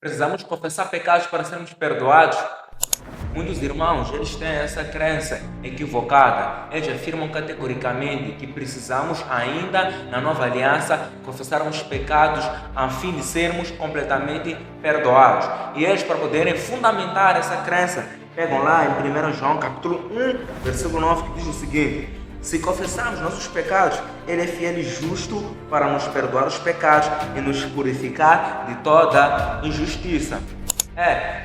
Precisamos confessar pecados para sermos perdoados. Muitos irmãos, eles têm essa crença equivocada. Eles afirmam categoricamente que precisamos ainda, na nova aliança, confessar os pecados a fim de sermos completamente perdoados. E eles, para poderem fundamentar essa crença, pegam lá em 1 João capítulo 1, versículo 9, que diz o seguinte: se confessarmos nossos pecados, Ele é fiel e justo para nos perdoar os pecados e nos purificar de toda injustiça.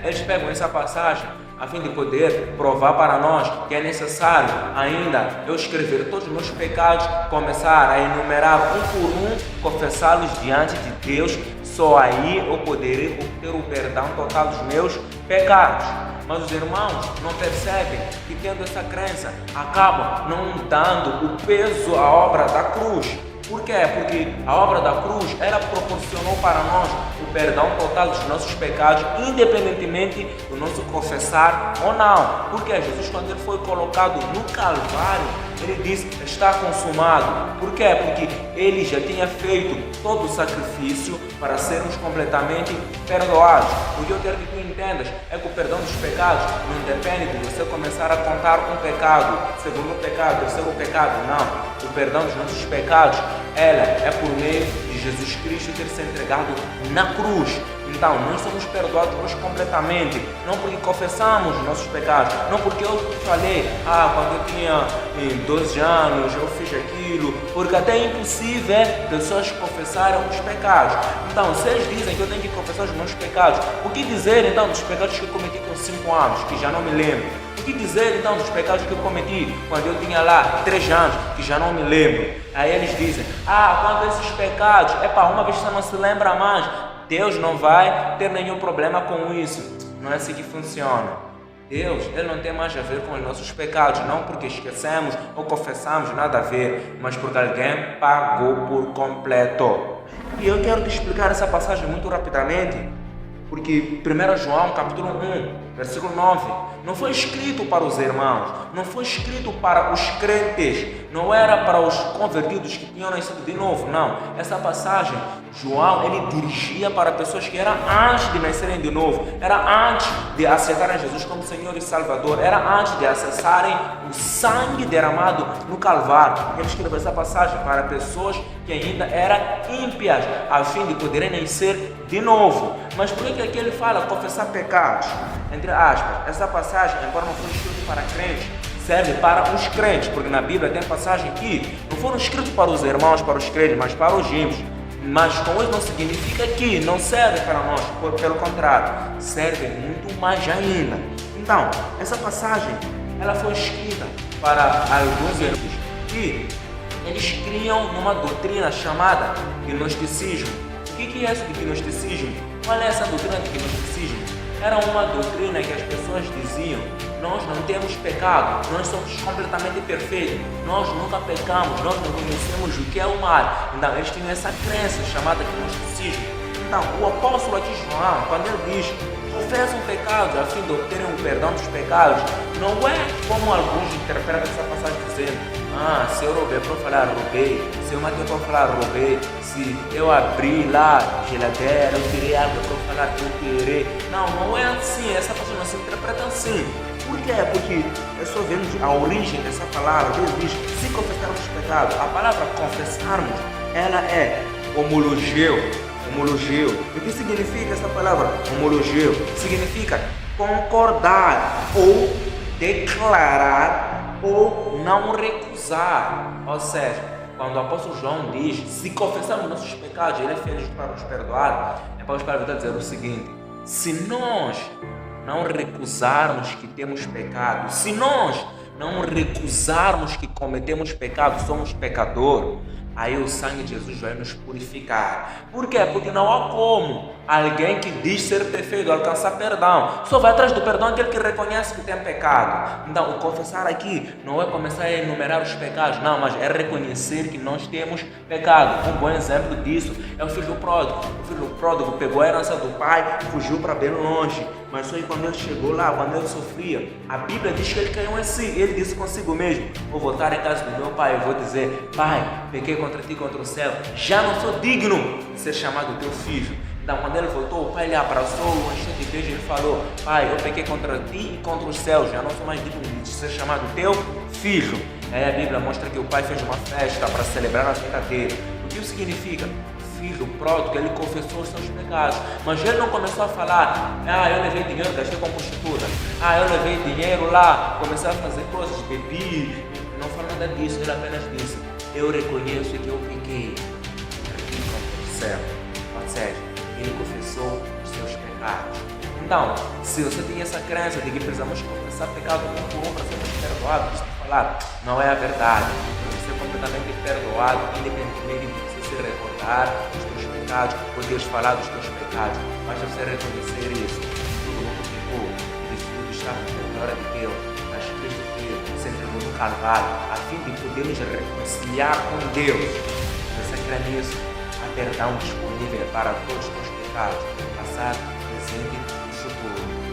Eles pegam essa passagem a fim de poder provar para nós que é necessário ainda eu escrever todos os meus pecados, começar a enumerar um por um, confessá-los diante de Deus. Só aí eu poderei obter o perdão total dos meus pecados. Mas os irmãos não percebem que, tendo essa crença, acabam não dando o peso à obra da cruz. Por quê? Porque a obra da cruz, ela proporcionou para nós o perdão total dos nossos pecados, independentemente do nosso confessar ou não. Porque Jesus, quando ele foi colocado no Calvário, ele disse: está consumado. Por quê? Porque ele já tinha feito todo o sacrifício para sermos completamente perdoados. O que eu quero que tu entendas é que o perdão dos pecados não depende de você começar a contar um pecado, segundo pecado, terceiro pecado. Não. O perdão dos nossos pecados, ela é por meio de Jesus Cristo ter se entregado na cruz. Então, nós somos perdoados hoje completamente, não porque confessamos os nossos pecados, não porque eu falei, quando eu tinha 12 anos eu fiz aquilo, porque até é impossível pessoas confessarem os pecados. Então, se eles dizem que eu tenho que confessar os meus pecados, o que dizer então dos pecados que eu cometi com 5 anos, que já não me lembro? O que dizer então dos pecados que eu cometi quando eu tinha lá 3 anos, que já não me lembro? Aí eles dizem, quando esses pecados, uma vez você não se lembra mais, Deus não vai ter nenhum problema com isso. Não é assim que funciona. Deus, Ele não tem mais a ver com os nossos pecados, não porque esquecemos ou confessamos, nada a ver, mas porque alguém pagou por completo. E eu quero te explicar essa passagem muito rapidamente, porque 1 João capítulo 1, versículo 9, não foi escrito para os irmãos, não foi escrito para os crentes, não era para os convertidos que tinham nascido de novo, não. Essa passagem, João, ele dirigia para pessoas que eram antes de nascerem de novo, era antes de aceitarem Jesus como Senhor e Salvador, era antes de acessarem o sangue derramado no Calvário. Ele escreveu essa passagem para pessoas que ainda eram ímpias, a fim de poderem nascer de novo. Mas por que aqui ele fala confessar pecados? Entre aspas, essa passagem, embora não foi escrita para crentes, serve para os crentes, porque na Bíblia tem passagem que não foram escritos para os irmãos, para os crentes, mas para os ímpios. Mas com isso não significa que não serve para nós, pelo contrário, serve muito mais ainda. Então, essa passagem, ela foi escrita para alguns irmãos que eles criam numa doutrina chamada gnosticismo. O que é isso de gnosticismo? Qual é essa doutrina de gnosticismo? Era uma doutrina que as pessoas diziam: nós não temos pecado, nós somos completamente perfeitos, nós nunca pecamos, nós não conhecemos o que é o mal. Então eles tinham essa crença chamada gnosticismo. Então o apóstolo aqui João, quando ele diz confessam pecados a fim de obterem o perdão dos pecados, não é como alguns interpretam essa passagem dizendo: se eu roubei para falar roubei, se eu matei para falar roubei, se eu abri lá a geladeira, eu tirei água para falar que eu tirei. Não é assim, essa passagem não se interpreta assim. Por quê? Porque é só vendo a origem dessa palavra. Deus diz: se confessarmos os pecados. A palavra confessarmos, ela é homologeu. O que significa essa palavra homologeu? Significa concordar ou declarar ou não recusar. Ou seja, quando o apóstolo João diz: se confessarmos nossos pecados, Ele é fiel para nos perdoar, é para os caras dizer o seguinte: se nós não recusarmos que temos pecado, se nós não recusarmos que cometemos pecado, somos pecadores, aí o sangue de Jesus vai nos purificar. Por quê? Porque não há como alguém que diz ser perfeito alcançar perdão. Só vai atrás do perdão aquele que reconhece que tem pecado. Então, o confessar aqui não é começar a enumerar os pecados, não, mas é reconhecer que nós temos pecado. Um bom exemplo disso é o filho pródigo. O filho pródigo pegou a herança do pai, fugiu para bem longe. Mas só que quando ele chegou lá, quando ele sofria, a Bíblia diz que ele caiu em si. Ele disse consigo mesmo: vou voltar em casa do meu pai, eu vou dizer: pai, pequei contra ti, contra o céu, já não sou digno de ser chamado teu filho. Então, quando ele voltou, o pai lhe abraçou, encheu de beijo e ele falou: pai, eu pequei contra ti e contra os céus, já não sou mais digno de ser chamado teu filho. Aí a Bíblia mostra que o pai fez uma festa para celebrar a vida dele. O que isso significa? Filho pródigo, ele confessou os seus pecados, mas ele não começou a falar: eu levei dinheiro, gastei com prostituta, eu levei dinheiro lá, comecei a fazer coisas, bebi. Não falou nada disso, ele apenas disse: eu reconheço que eu pequei, certo? Ou seja, ele confessou os seus pecados. Então, se você tem essa crença de que precisamos confessar pecado um por um para sermos perdoados, isso falar não é a verdade. Você ser completamente perdoado, independentemente de você se recordar dos teus pecados, ou Deus falar dos teus pecados, mas você reconhecer isso. Todo mundo pecou, decidiu estar na glória de Deus, mas Cristo veio, se entregou no Calvário, a fim de podermos reconciliar com Deus. Você crê nisso? Há perdão disponível para todos os teus pecados, passado, presente e futuro.